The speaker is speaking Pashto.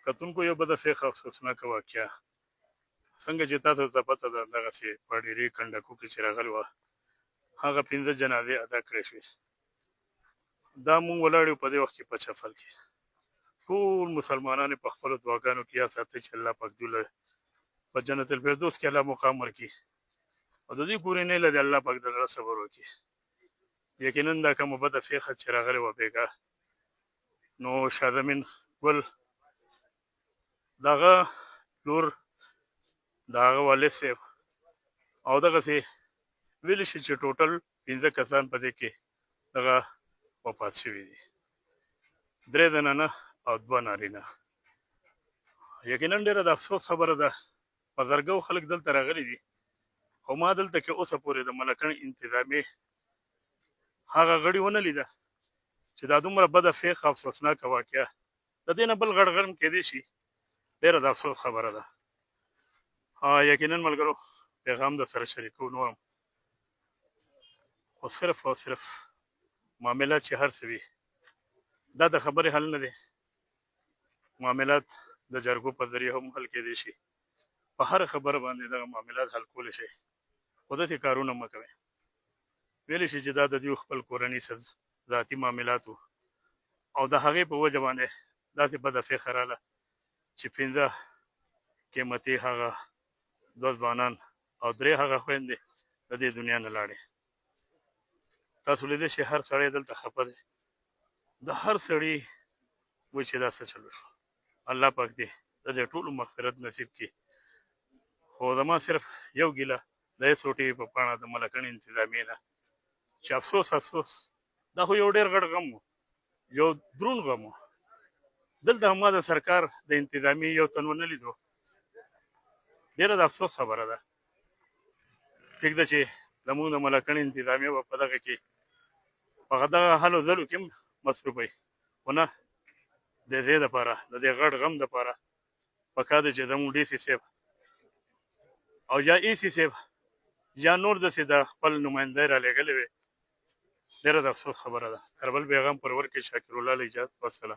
کتونکو یو به د فیخ افسوسناکه واقعه څنګه چې تاسو ته پته ده دغسې په ډیرې کنډکو کې چې راغلی وه هغه 15 جنازې ادا کړې شوې دا مونږ ولاړ یو په دې وخت کې په چفل کې ټول مسلمانان په خپلو دعاګانو کې یا ساتي چې الله پاک دوی له په جنت الفردوس کې الله مقام ورکړي او د دې کورنۍ له دې الله پاک د زړه صبر وکړي یقینا دا کومه بده فیخه چې راغلې وه بېګا نو شادمین ګل دغه لور د هغه والد صاحب او دغسې ویلی شي چې ټوټل 15 کسان په دې کې دغه وفات شوي دي 3 زنانه او 2 نارینه یقینا ډېره د افسوس خبره ده په زرګو خلک دلته راغلي دي خو ما دلته کې اوسه پورې د ملکڼ انتظامي هغه غړي ونه لیده چې دا دومره بده فیخ افسوسناکه واقعه د دې نه بل غړ غرم کېدی شي ډېره د افسوس خبره ده یقینا ملګرو پیغام در سره شریکو نورم خو صرف او صرف معاملات چې هر څه وي دا د خبرې حل نه دی معاملات د جرګو په ذریعه هم حل کېدی شي په هر خبره باندې دغه معاملات حل کولی شي خو داسې کارونه مه کوئ ویلی شي چې دا د دوی خپل کورني ذاتي معاملات وو او د هغې په وجه باندې داسې بده فیښه راله چې 15 قیمتي هغه 2 ځوانان او 3 هغه خویندې د دې دنیا نه لاړې تاسو لیدلی شئ هر سړی دلته خفه دی د هر سړي وایي چې دا څه چلو شو الله پاک دې د دې ټولو مغفرت نصیب کړي خو زما صرف یو ګیله د SOTV په پاڼه د ملکڼ انتظامیې نه چې افسوس دا خو یو ډېر غټ غم و یو دروند غم و دلته ما د سرکار د انتظامیې یو تن ونه لیدو ډېره د افسوس خبره ده ټیک ده چې زموږ د ملکڼ انتظامیه به په دغه کې په دغه هلو ځلو کې هم مصروف وي خو نه د دې دپاره د دې غټ غم دپاره پکار دی چې زموږ DC صاحب او یا EC صاحب یا نور داسې د خپل نمایندګۍ رالېږلې وې ډېره د افسوس خبره ده تر بل پیغام پر ورکړي شاکر الله له اجازت والسلام